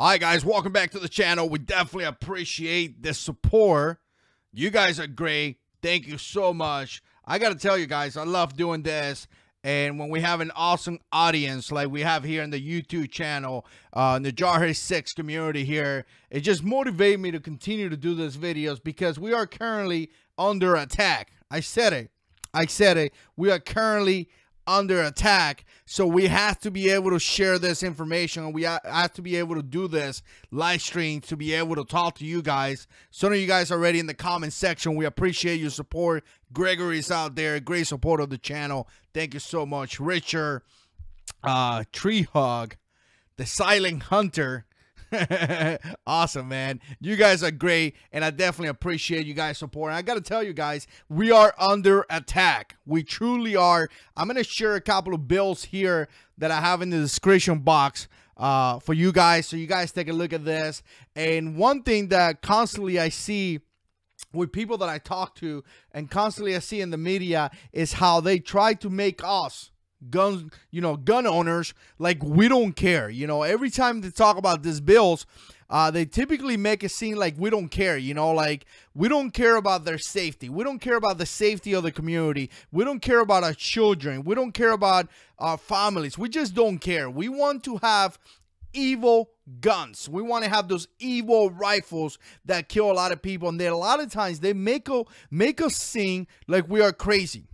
Hi guys, welcome back to the channel. We definitely appreciate the support. You guys are great. Thank you so much. I gotta tell you guys, I love doing this. And when we have an awesome audience like we have here in the YouTube channel, in the JH6 community here, it just motivates me to continue to do these videos because we are currently under attack. I said it. We are currently under attack, so we have to be able to share this information. We have to be able to do this live stream to be able to talk to you guys. Some of you guys already in the comment section, we appreciate your support. Gregory's out there, great support of the channel. Thank you so much. Richard, Tree Hog, the Silent Hunter. Awesome, man. You guys are great, and I definitely appreciate you guys' support. And I gotta tell you guys, we are under attack. We truly are. I'm gonna share a couple of bills here that I have in the description box for you guys, so you guys take a look at this. And one thing that constantly I see with people that I talk to, and constantly I see in the media, is how they try to make us gun owners like we don't care. Every time they talk about these bills, they typically make it seem like we don't care. Like we don't care about their safety. We don't care about the safety of the community. We don't care about our children. We don't care about our families. We just don't care. We want to have evil guns. We want to have those evil rifles that kill a lot of people, and then a lot of times they make us seem like we are crazy.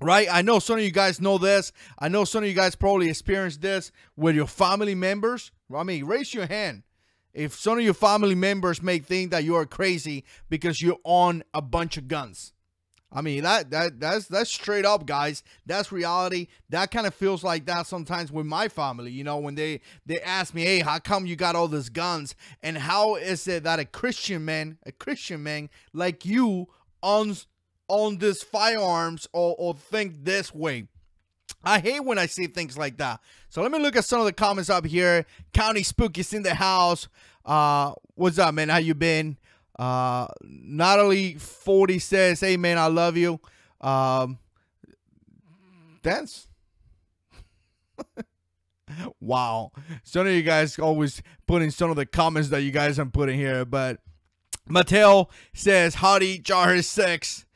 Right? I know some of you guys know this. I know some of you guys probably experienced this with your family members. I mean, raise your hand if some of your family members may think that you are crazy because you own a bunch of guns. I mean, that's straight up, guys. That's reality. That kind of feels like that sometimes with my family, when they ask me, hey, how come you got all these guns? And how is it that a Christian man like you owns on this firearms or think this way? I hate when I see things like that. So let me look at some of the comments up here. County Spooky's in the house. What's up, man? How you been? Natalie 40 says, hey man, I love you. Dance. Wow. Some of you guys always put in some of the comments that you guys are putting here, but Mattel says, howdy, JH6.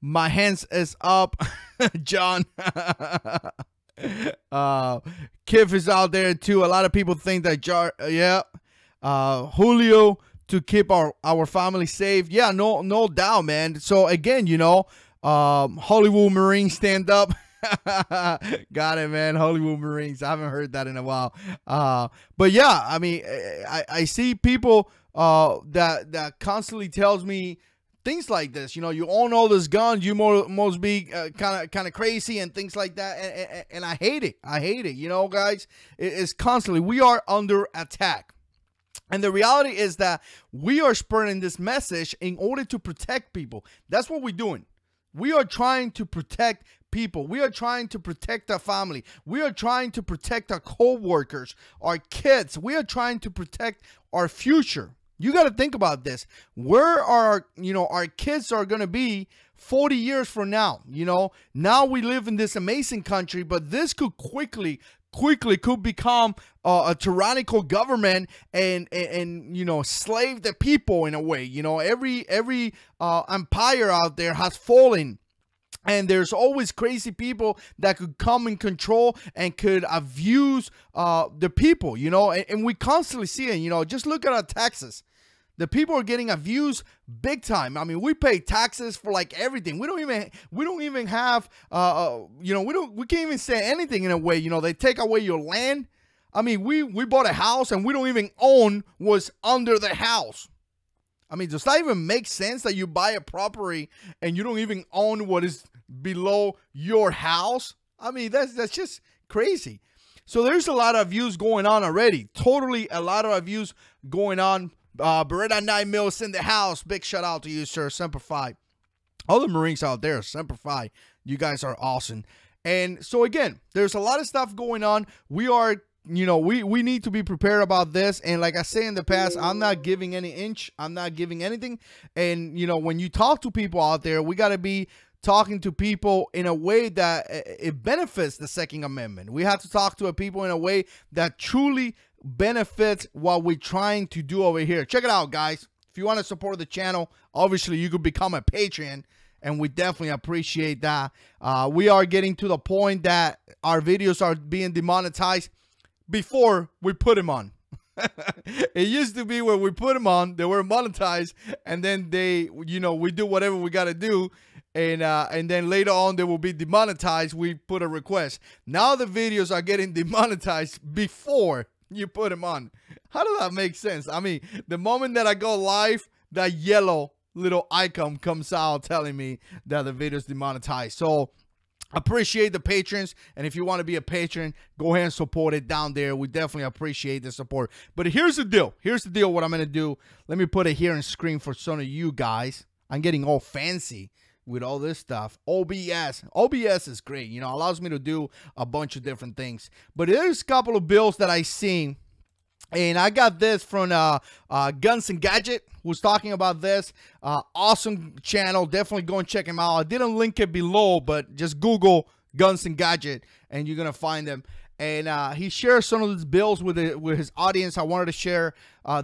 My hands is up. John. Kif is out there too. A lot of people think that Julio, to keep our family safe. Yeah, no doubt, man. So again, Hollywood Marines stand up. Got it, man. Hollywood Marines. I haven't heard that in a while. But yeah, I mean, I see people that constantly tells me things like this. You own all these guns. You must be kind of crazy and things like that. And I hate it. I hate it. Guys, it's constantly, we are under attack. And the reality is that we are spreading this message in order to protect people. That's what we're doing. We are trying to protect people. We are trying to protect our family. We are trying to protect our co-workers, our kids. We are trying to protect our future. You got to think about this. Where are our kids are going to be 40 years from now? Now we live in this amazing country, but this could quickly could become a tyrannical government and slave the people in a way. Every empire out there has fallen. And there's always crazy people that could come in control and could abuse the people, and we constantly see it. Just look at our taxes. The people are getting abused big time. I mean, we pay taxes for like everything. We don't even have, we can't even say anything in a way. They take away your land. I mean, we bought a house and we don't even own what's under the house. I mean, does that even make sense that you buy a property and you don't even own what is below your house? I mean, that's just crazy. So there's a lot of abuse going on already. Totally a lot of abuse going on. Beretta 9 mils in the house. Big shout out to you, sir. Semper Fi. All the Marines out there, Semper Fi. You guys are awesome. And so again, there's a lot of stuff going on. We are, we need to be prepared about this. And like I say in the past, I'm not giving any inch. I'm not giving anything. And when you talk to people out there, we got to be talking to people in a way that it benefits the Second Amendment. We have to talk to people in a way that truly benefits what we're trying to do over here. Check it out, guys. If you want to support the channel, obviously you could become a patron, and we definitely appreciate that. We are getting to the point that our videos are being demonetized before we put them on. It used to be where we put them on, they were monetized, and then they, you know, we do whatever we got to do, and then later on they will be demonetized. We put a request. Now the videos are getting demonetized before you put them on. How does that make sense? I mean, the moment that I go live, that yellow little icon comes out telling me that the video is demonetized. So appreciate the patrons, and if you want to be a patron, go ahead and support it down there. We definitely appreciate the support. But here's the deal. Here's the deal. What I'm going to do, let me put it here on screen for some of you guys. I'm getting all fancy with all this stuff. OBS is great. You know, allows me to do a bunch of different things. But there's a couple of bills that I seen, and I got this from Guns and Gadget, who's talking about this. Awesome channel. Definitely go and check him out. I didn't link it below, but just Google Guns and Gadget, and you're going to find them. And he shares some of his bills with his audience. I wanted to share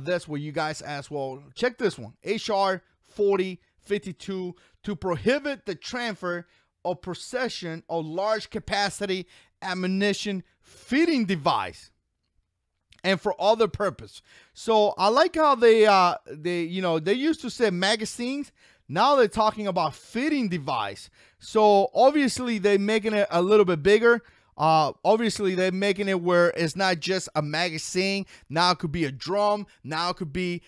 this where you guys ask, well, check this one. HR 4052 to prohibit the transfer or possession of large capacity ammunition feeding device and for other purpose. So I like how they used to say magazines. Now they're talking about feeding device. So obviously they're making it a little bit bigger. Obviously they're making it where it's not just a magazine. Now it could be a drum. Now it could be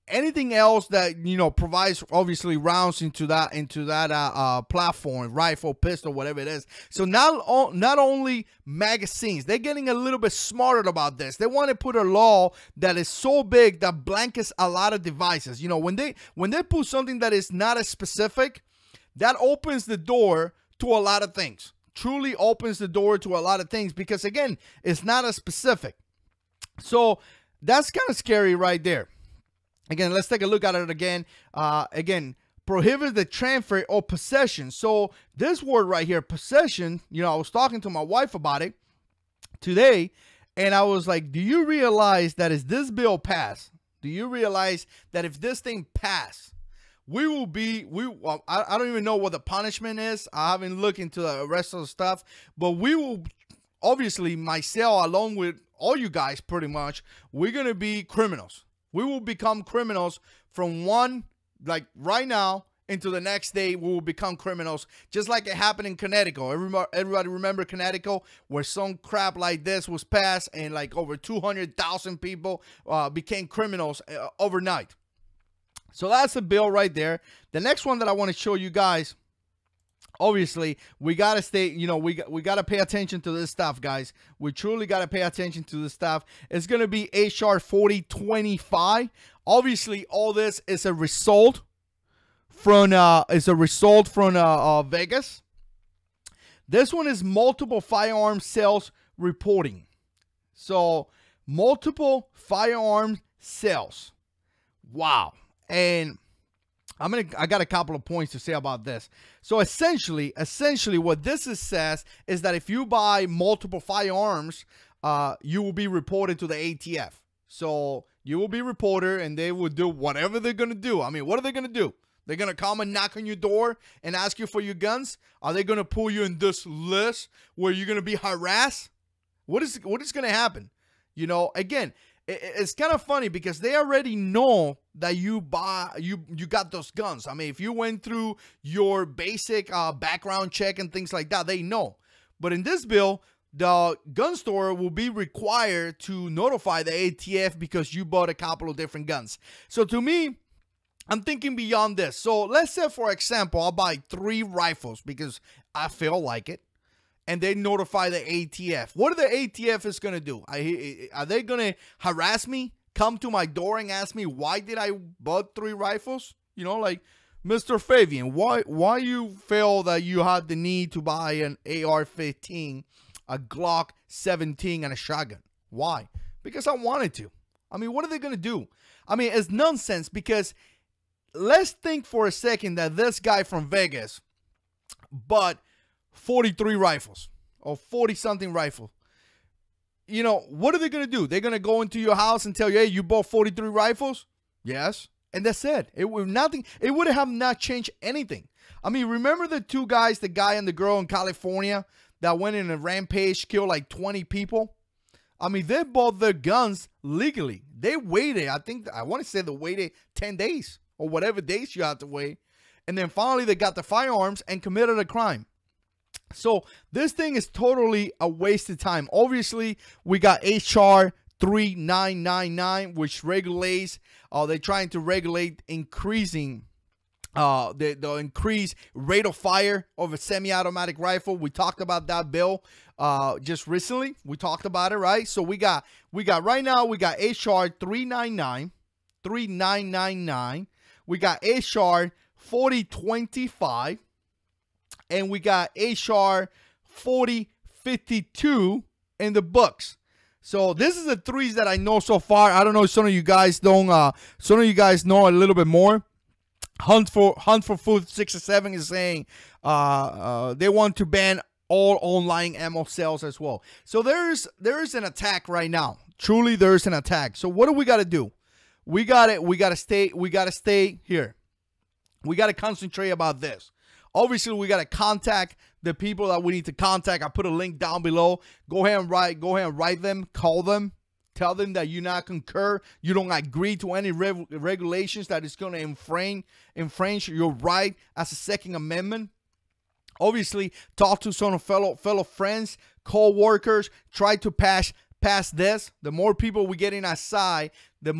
anything else that, you know, provides obviously rounds into that platform, rifle, pistol, whatever it is. So not only magazines, they're getting a little bit smarter about this. They want to put a law that is so big that blankets a lot of devices. You know, when they put something that is not as specific, that opens the door to a lot of things. Truly opens the door to a lot of things, because again, it's not as specific. So that's kind of scary right there. Again, let's take a look at it again. Again, prohibit the transfer or possession. So this word right here, possession, you know, I was talking to my wife about it today, and I was like, do you realize that if this bill passed, do you realize that if this thing passed, we will be, I don't even know what the punishment is. I haven't looked into the rest of the stuff, but we will, obviously, myself, along with all you guys pretty much, we're going to be criminals. We will become criminals from one, like right now, into the next day. We will become criminals, just like it happened in Connecticut. Everybody remember Connecticut, where some crap like this was passed, and like over 200,000 people became criminals overnight. So that's a bill right there. The next one that I want to show you guys, obviously, we got to stay, you know, we got to pay attention to this stuff, guys. We truly got to pay attention to this stuff. It's going to be HR 4025. Obviously, all this is a result from Vegas. This one is multiple firearm sales reporting. So, multiple firearm sales. Wow. And I got a couple of points to say about this. So essentially what this says is that if you buy multiple firearms, you will be reported to the ATF. So you will be reported, and they will do whatever they're going to do. I mean, what are they going to do? They're going to come and knock on your door and ask you for your guns? Are they going to pull you in this list where you're going to be harassed? What is going to happen? You know, again, it's kind of funny because they already know that you got those guns. I mean, if you went through your basic background check and things like that, they know. But in this bill, the gun store will be required to notify the ATF because you bought a couple of different guns. So to me, I'm thinking beyond this. So let's say, for example, I'll buy 3 rifles because I feel like it, and they notify the ATF. What are the ATF is going to do? Are they going to harass me, come to my door and ask me, why did I bought 3 rifles? You know, like, Mr. Fabian, why you feel that you had the need to buy an AR-15, a Glock 17, and a shotgun? Why? Because I wanted to. I mean, what are they going to do? I mean, it's nonsense, because let's think for a second that this guy from Vegas bought 43 rifles or 40-something rifle. you know, what are they going to do? They're going to go into your house and tell you, hey, you bought 43 rifles? Yes. And that's it. It would nothing. It would have not changed anything. I mean, remember the two guys, the guy and the girl in California that went in a rampage, killed like 20 people? I mean, they bought their guns legally. They waited. I want to say they waited 10 days or whatever days you have to wait. And then finally they got the firearms and committed a crime. So this thing is totally a waste of time. Obviously, we got HR 3999, which regulates, they're trying to regulate increasing the increased rate of fire of a semi-automatic rifle. We talked about that bill just recently. We talked about it, right? So we got right now, we got HR 3999. We got HR 4025. And we got HR 4052 in the books. So this is the threes that I know so far. I don't know if some of you guys don't. Some of you guys know a little bit more. Hunt for Food 607 is saying they want to ban all online ammo sales as well. So there is an attack right now. Truly, there is an attack. So what do we got to do? We got to stay here. We got to concentrate about this. Obviously, we got to contact the people that we need to contact. I put a link down below. Go ahead and write them, call them, tell them that you not concur, you don't agree to any regulations that is going to infringe your right as a Second Amendment. Obviously, talk to some fellow friends, co-workers, try to pass this. The more people we get in our side, the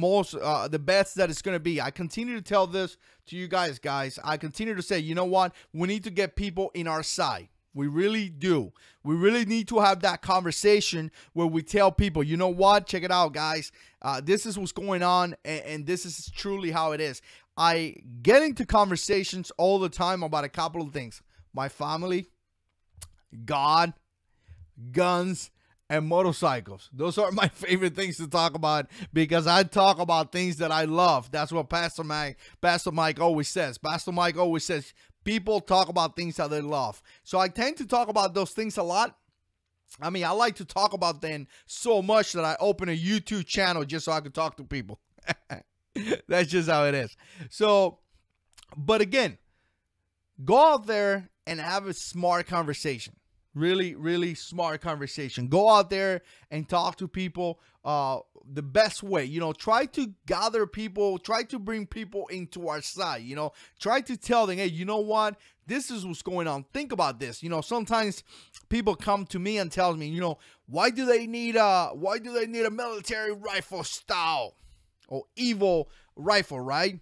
best that it's going to be. I continue to tell this to you guys. I continue to say, you know what? We need to get people in our side. We really do. We really need to have that conversation where we tell people, you know what? Check it out, guys. This is what's going on, and this is truly how it is. I get into conversations all the time about a couple of things. My family, God, guns, and motorcycles. Those are my favorite things to talk about because I talk about things that I love. That's what Pastor Mike always says. Pastor Mike always says people talk about things that they love. So I tend to talk about those things a lot. I mean, I like to talk about them so much that I open a YouTube channel just so I can talk to people. That's just how it is. So, but again, go out there and have a smart conversation. Really, really smart conversation. Go out there and talk to people the best way. You know, try to gather people. Try to bring people into our side. You know, try to tell them, hey, you know what? This is what's going on. Think about this. You know, sometimes people come to me and tell me, you know, why do they need a military rifle style or evil rifle, right?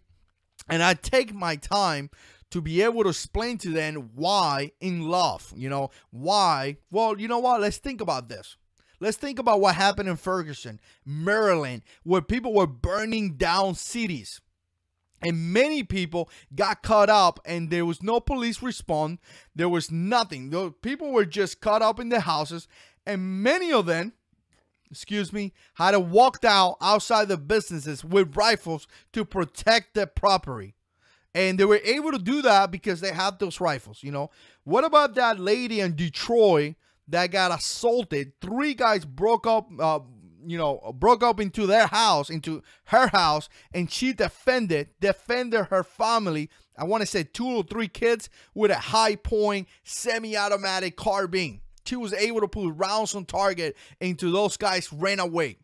And I take my time to be able to explain to them why in love, you know, why. Well, you know what? Let's think about this. Let's think about what happened in Ferguson, Maryland, where people were burning down cities. And many people got caught up and there was no police response. There was nothing. Those people were just caught up in their houses. And many of them, had to walk out outside the businesses with rifles to protect their property. And they were able to do that because they had those rifles, you know. What about that lady in Detroit that got assaulted? 3 guys broke up into her house, and she defended her family. I want to say 2 or 3 kids with a high-point semi-automatic carbine. She was able to put rounds on target into those guys ran away.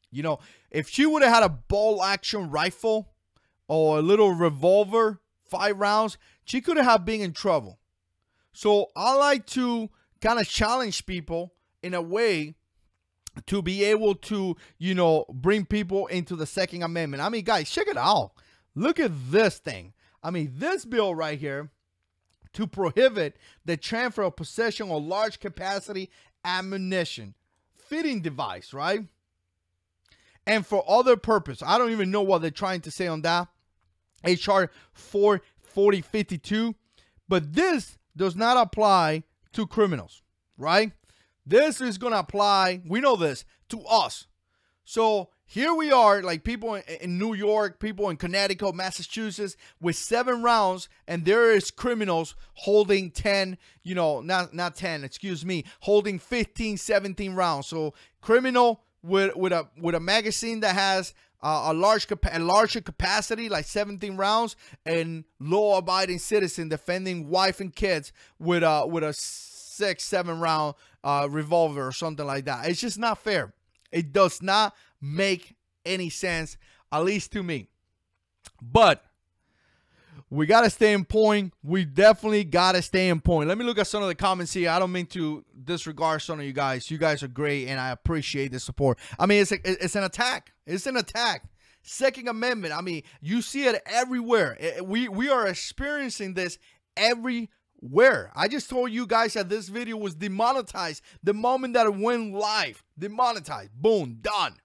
You know, if she would have had a bolt-action rifle or a little revolver, 5 rounds, she could have been in trouble. So I like to kind of challenge people in a way to be able to, you know, bring people into the Second Amendment. I mean, guys, check it out. Look at this thing. I mean, this bill right here to prohibit the transfer of possession of large capacity ammunition fitting device, right? And for other purpose. I don't even know what they're trying to say on that. HR 4052. But this does not apply to criminals, right? This is going to apply, we know this, to us. So here we are, like people in New York, people in Connecticut, Massachusetts, with 7 rounds, and there is criminals holding 10, you know, not 10, excuse me, holding 15, 17 rounds. So criminal with a magazine that has a larger capacity, like 17 rounds, and law-abiding citizen defending wife and kids with a 6, 7 round revolver or something like that. It's just not fair. It does not make any sense, at least to me. But we got to stay in point. We definitely got to stay in point. Let me look at some of the comments here. I don't mean to disregard some of you guys. You guys are great, and I appreciate the support. I mean, it's an attack. It's an attack. Second Amendment. I mean, you see it everywhere. We are experiencing this everywhere. I just told you guys that this video was demonetized the moment that it went live. Demonetized. Boom. Done.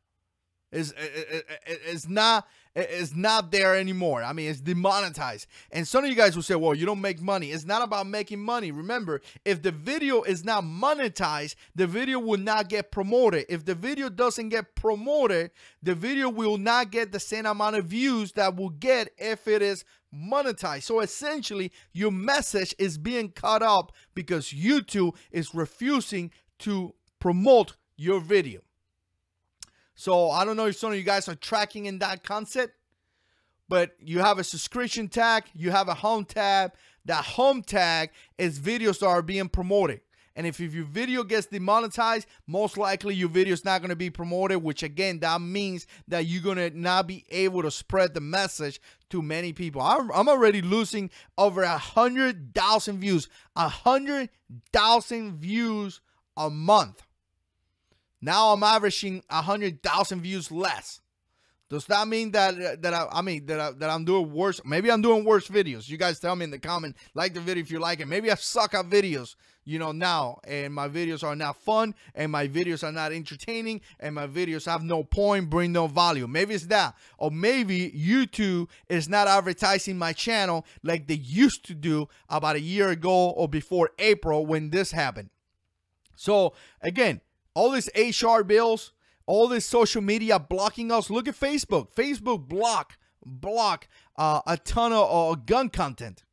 It's not there anymore. I mean, it's demonetized. And some of you guys will say, well, you don't make money. It's not about making money. Remember, if the video is not monetized, the video will not get promoted. If the video doesn't get promoted, the video will not get the same amount of views that will get if it is monetized. So essentially, your message is being cut up because YouTube is refusing to promote your video. So I don't know if some of you guys are tracking in that concept, but you have a subscription tag, you have a home tab. That home tag is videos that are being promoted. And if your video gets demonetized, most likely your video is not going to be promoted, which again, that means that you're going to not be able to spread the message to many people. I'm already losing over 100,000 views, 100,000 views a month. Now I'm averaging 100,000 views less. Does that mean that I'm doing worse? Maybe I'm doing worse videos. You guys tell me in the comment. Like the video if you like it. Maybe I suck at videos, you know, now, and my videos are not fun, and my videos are not entertaining, and my videos have no point, bring no value. Maybe it's that, or maybe YouTube is not advertising my channel like they used to do about a year ago or before April when this happened. So again, all these HR bills, all this social media blocking us. Look at Facebook. Facebook block a ton of gun content.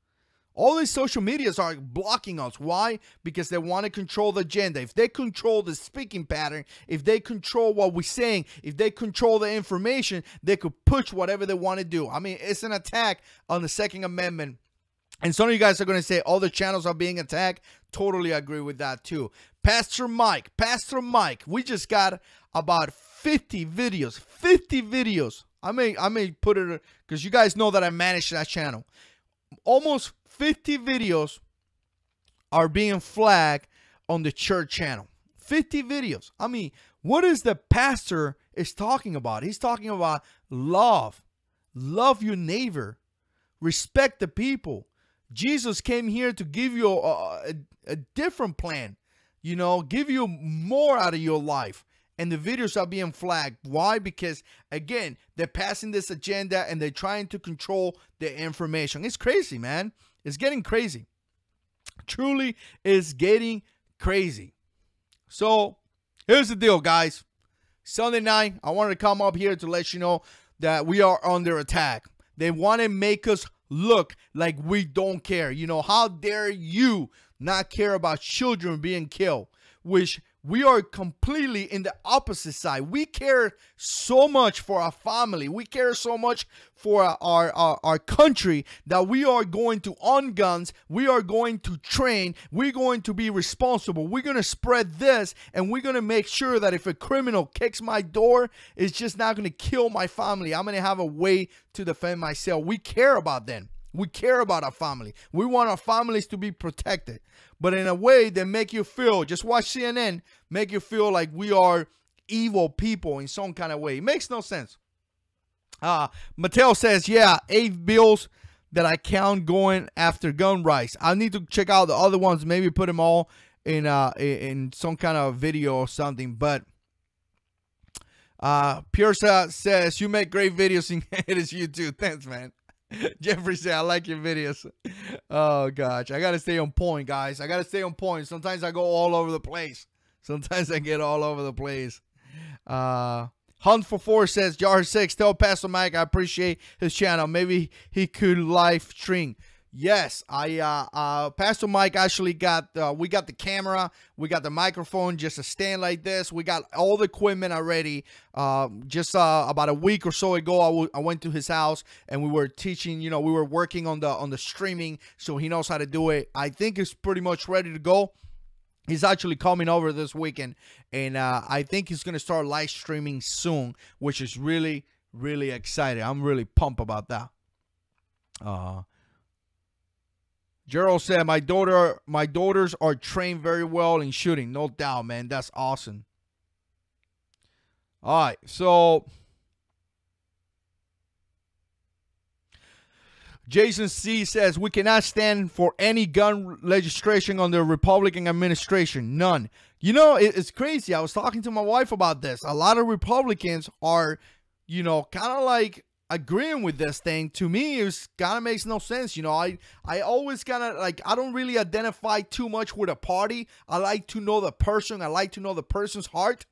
All these social medias are blocking us. Why? Because they want to control the agenda. If they control the speaking pattern, if they control what we're saying, if they control the information, they could push whatever they want to do. I mean, it's an attack on the Second Amendment. And some of you guys are going to say all the channels are being attacked. Totally agree with that too. Pastor Mike, we just got about 50 videos. 50 videos. I may put it, because you guys know that I manage that channel. Almost 50 videos are being flagged on the church channel. 50 videos. I mean, what is the pastor is talking about? He's talking about love. Love your neighbor. Respect the people. Jesus came here to give you a different plan, you know, give you more out of your life. And the videos are being flagged. Why? Because, again, they're passing this agenda and they're trying to control the information. It's crazy, man. It's getting crazy. Truly is getting crazy. So, here's the deal, guys. Sunday night, I wanted to come up here to let you know that we are under attack. They want to make us look like we don't care. You know, how dare you not care about children being killed, which we are completely in the opposite side. We care so much for our family. We care so much for our country that we are going to own guns. We are going to train. We're going to be responsible. We're going to spread this, and we're going to make sure that if a criminal kicks my door, it's just not going to kill my family. I'm going to have a way to defend myself. We care about them. We care about our family. We want our families to be protected. But in a way that make you feel, just watch CNN, make you feel like we are evil people in some kind of way. It makes no sense. Mattel says, yeah, 8 bills that I count going after gun rights. I need to check out the other ones, maybe put them all in some kind of video or something. But Pursa says, you make great videos, and it is you too. Thanks, man. Jeffrey said, I like your videos. Oh, gosh. I got to stay on point, guys. I got to stay on point. Sometimes I go all over the place. Sometimes I get all over the place. Hunt for Four says, JH6, tell Pastor Mike I appreciate his channel. Maybe he could live stream. Yes, Pastor Mike actually got, we got the camera, we got the microphone, just a stand like this. We got all the equipment already. Just about a week or so ago, I went to his house and we were teaching, we were working on the streaming, so he knows how to do it. I think it's pretty much ready to go. He's actually coming over this weekend, and I think he's going to start live streaming soon, which is really, really exciting. I'm really pumped about that. Gerald said, my daughters are trained very well in shooting. No doubt, man. That's awesome. All right, so Jason C. says, we cannot stand for any gun legislation under the Republican administration. None. It's crazy. I was talking to my wife about this. A lot of Republicans are, kind of like agreeing with this thing. To me, it kind of makes no sense. I always kind of like, I don't really identify too much with a party. I like to know the person. I like to know the person's heart.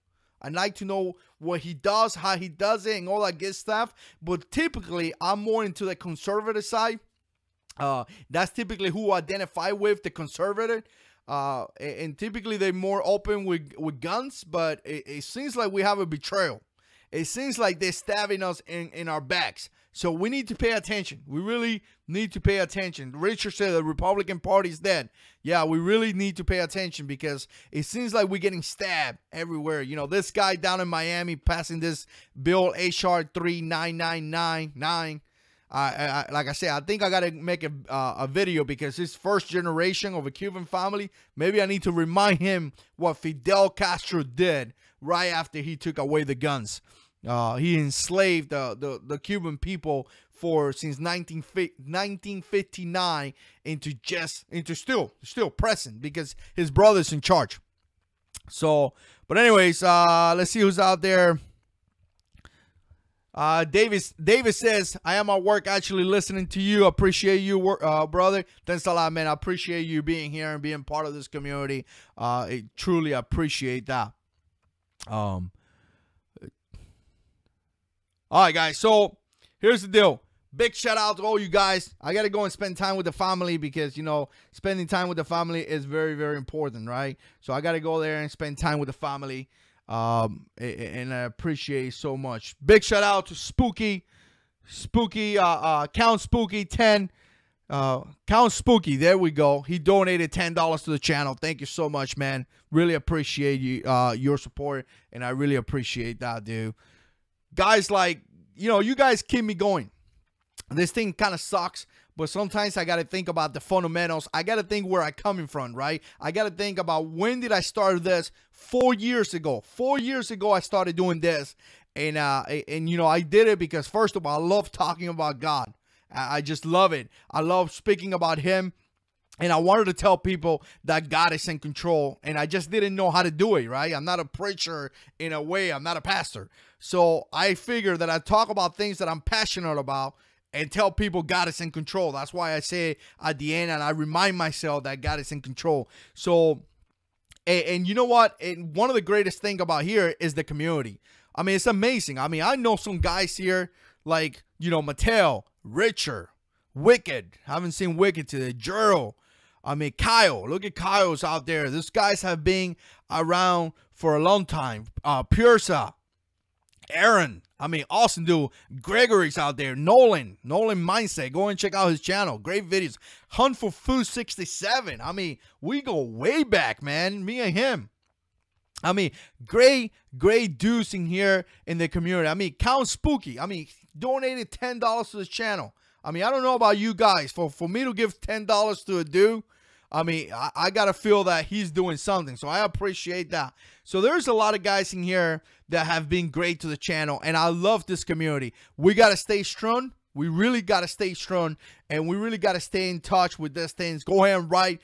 I like to know what he does, how he does it, and all that good stuff. But typically, I'm more into the conservative side. That's typically who I identify with, the conservative. And typically, they're more open with guns. But it seems like we have a betrayal. It seems like they're stabbing us in our backs. So we need to pay attention. We really need to pay attention. Richard said the Republican Party is dead. Yeah, we really need to pay attention because it seems like we're getting stabbed everywhere. This guy down in Miami passing this bill, HR 39999. Like I said, I think I got to make a video because his first generation of a Cuban family, maybe I need to remind him what Fidel Castro did right after he took away the guns. He enslaved the Cuban people since 1959 into still present because his brother's in charge. So, but anyways, let's see who's out there. David says, I am at work actually listening to you. Appreciate you, brother. Thanks a lot, man. I appreciate you being here and being part of this community. I truly appreciate that. All right, guys, so here's the deal. Big shout out to all you guys. I got to go and spend time with the family because, spending time with the family is very, very important, right? So I got to go there and spend time with the family, and I appreciate so much. Big shout out to Spooky, Count Spooky 10. Count Spooky, there we go. He donated $10 to the channel. Thank you so much, man. Really appreciate you, your support, and I really appreciate that, dude. Guys, like, you guys keep me going. This thing kind of sucks, but sometimes I got to think about the fundamentals. I got to think where I'm coming from, right? I got to think about when did I start this? 4 years ago. 4 years ago, I started doing this. And I did it because, first of all, I love talking about God. I just love it. I love speaking about him. And I wanted to tell people that God is in control. And I just didn't know how to do it, right? I'm not a preacher in a way. I'm not a pastor. So I figured that I talk about things that I'm passionate about and tell people God is in control. That's why I say at the end, and I remind myself that God is in control. So, and you know what? And one of the greatest things about here is the community. I mean, it's amazing. I mean, I know some guys here like, Mattel, Richard, Wicked. Haven't seen Wicked today. Gerald. I mean, Kyle. Look at Kyle's out there. These guys have been around for a long time. Pursa. Aaron. I mean, awesome dude. Gregory's out there. Nolan Mindset. Go and check out his channel. Great videos. Hunt for Food 67. I mean, we go way back, man. Me and him. I mean, great dudes in here in the community. I mean, Count Spooky. I mean, donated $10 to the channel. I mean, I don't know about you guys. For me to give $10 to a dude, I mean, I got to feel that he's doing something. So I appreciate that. So there's a lot of guys in here that have been great to the channel. And I love this community. We got to stay strong. We really got to stay strong. And we really got to stay in touch with these things. Go ahead and write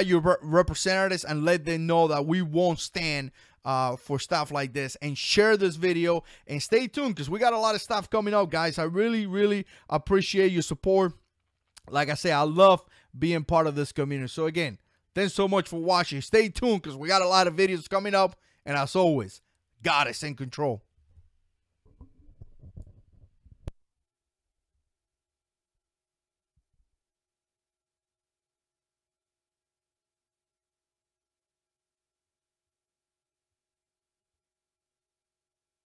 your representatives and let them know that we won't stand for stuff like this. And share this video and stay tuned because we got a lot of stuff coming up, guys. I really, really appreciate your support. Like I say, I love being part of this community. So again, thanks so much for watching. Stay tuned because we got a lot of videos coming up. And as always, God is in control.